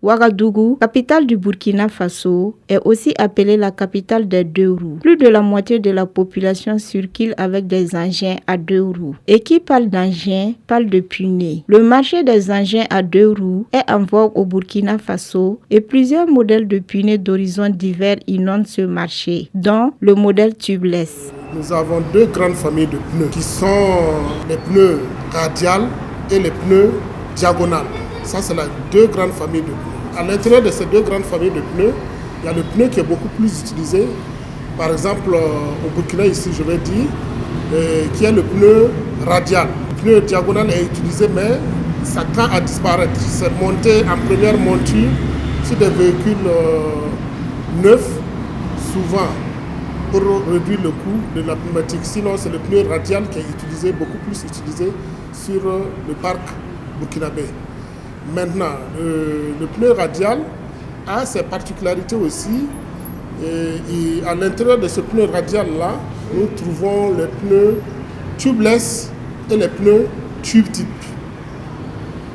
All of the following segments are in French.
Ouagadougou, capitale du Burkina Faso, est aussi appelée la capitale des deux roues. Plus de la moitié de la population circule avec des engins à deux roues. Et qui parle d'engins, parle de punais. Le marché des engins à deux roues est en vogue au Burkina Faso et plusieurs modèles de punais d'horizons divers inondent ce marché, dont le modèle tubeless. Nous avons deux grandes familles de pneus qui sont les pneus radiales et les pneus diagonales. Ça, c'est les deux grandes familles de pneus. À l'intérieur de ces deux grandes familles de pneus, il y a le pneu qui est beaucoup plus utilisé. Par exemple, au Burkina, ici, je vais dire, qui est le pneu radial. Le pneu diagonal est utilisé, mais ça tend à disparaître. C'est monté en première monture sur des véhicules neufs, souvent pour réduire le coût de la pneumatique. Sinon, c'est le pneu radial qui est utilisé, beaucoup plus utilisé sur le parc burkinabé. Maintenant, le pneu radial a ses particularités aussi. Et à l'intérieur de ce pneu radial-là, nous trouvons les pneus tubeless et les pneus tube-type.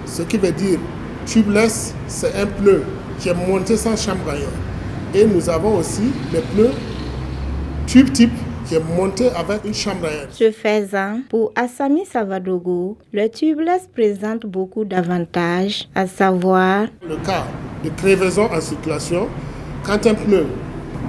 Ce qui veut dire tubeless, c'est un pneu qui est monté sans chambre à air. Et nous avons aussi les pneus tube-type qui est monté avec une chambre à air. Ce faisant, pour Assami Savadogo, le tubeless présente beaucoup d'avantages, à savoir le cas de crevaison en circulation. Quand un pneu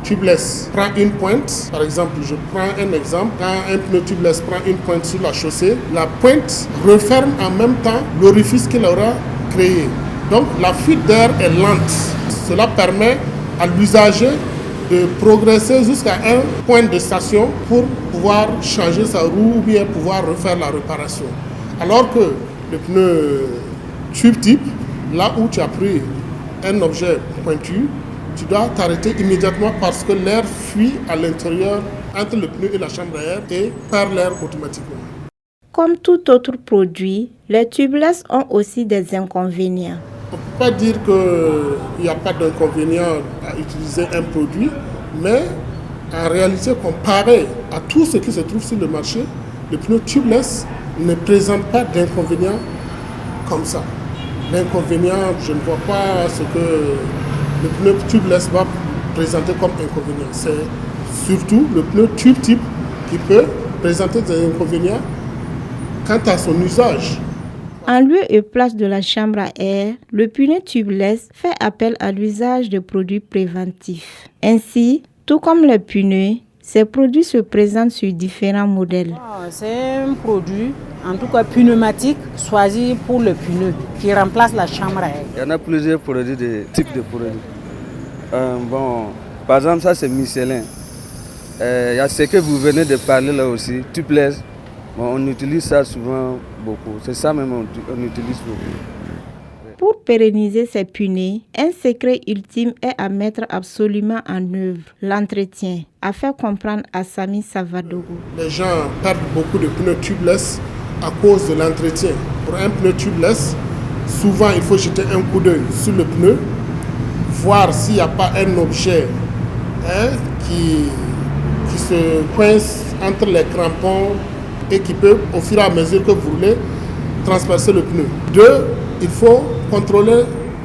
tubeless prend une pointe, par exemple, je prends un exemple, quand un pneu tubeless prend une pointe sur la chaussée, la pointe referme en même temps l'orifice qu'il aura créé. Donc la fuite d'air est lente. Cela permet à l'usager de progresser jusqu'à un point de station pour pouvoir changer sa roue ou bien pouvoir refaire la réparation. Alors que le pneu tube type, là où tu as pris un objet pointu, tu dois t'arrêter immédiatement parce que l'air fuit à l'intérieur entre le pneu et la chambre à air et perd l'air automatiquement. Comme tout autre produit, les tubeless ont aussi des inconvénients. On ne peut pas dire qu'il n'y a pas d'inconvénient à utiliser un produit, mais en réalité, comparé à tout ce qui se trouve sur le marché, le pneu tubeless ne présente pas d'inconvénients comme ça. L'inconvénient, je ne vois pas ce que le pneu tubeless va présenter comme inconvénient. C'est surtout le pneu tube type qui peut présenter des inconvénients quant à son usage. En lieu et place de la chambre à air, le pneu tubeless fait appel à l'usage de produits préventifs. Ainsi, tout comme les pneus, ces produits se présentent sur différents modèles. C'est un produit, en tout cas pneumatique, choisi pour le pneu, qui remplace la chambre à air. Il y en a plusieurs produits, de types de produits. Par exemple, ça c'est Michelin. Il y a ce que vous venez de parler là aussi, tubeless. On utilise ça souvent beaucoup. C'est ça même on utilise beaucoup. Pour pérenniser ces pneus, un secret ultime est à mettre absolument en œuvre, l'entretien, a fait comprendre Assami Savadogo. Les gens perdent beaucoup de pneus tubeless à cause de l'entretien. Pour un pneu tubeless, souvent il faut jeter un coup d'œil sur le pneu, voir s'il n'y a pas un objet qui se coince entre les crampons et qui peut, au fur et à mesure que vous roulez, transpercer le pneu. 2, il faut contrôler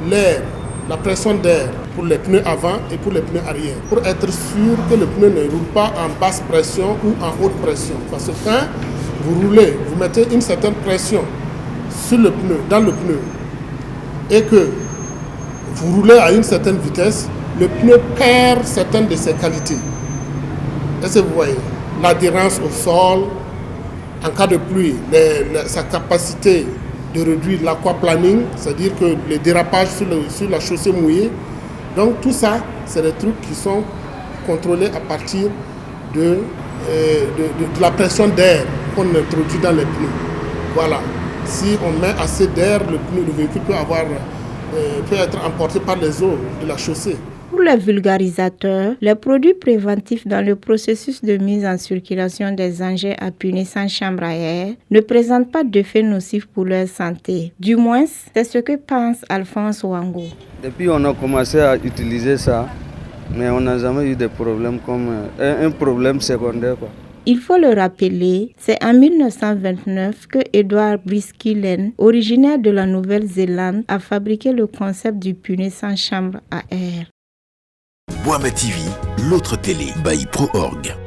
l'air, la pression d'air pour les pneus avant et pour les pneus arrière, pour être sûr que le pneu ne roule pas en basse pression ou en haute pression. Parce que quand vous roulez, vous mettez une certaine pression sur le pneu, dans le pneu, et que vous roulez à une certaine vitesse, le pneu perd certaines de ses qualités. Est-ce que vous voyez? L'adhérence au sol, en cas de pluie, sa capacité de réduire l'aquaplaning, c'est-à-dire que les dérapages sur la chaussée mouillée. Donc tout ça, c'est des trucs qui sont contrôlés à partir de la pression d'air qu'on introduit dans les pneus. Voilà. Si on met assez d'air, le véhicule peut être emporté par les eaux de la chaussée. Pour les vulgarisateurs, les produits préventifs dans le processus de mise en circulation des engins à pneus sans chambre à air ne présentent pas d'effets nocifs pour leur santé. Du moins, c'est ce que pense Alphonse Wango. Depuis on a commencé à utiliser ça, mais on n'a jamais eu de problème comme un problème secondaire, quoi. Il faut le rappeler, c'est en 1929 que Edward Briskillen, originaire de la Nouvelle-Zélande, a fabriqué le concept du pneu sans chambre à air. Boama TV, l'autre télé by ProOrg.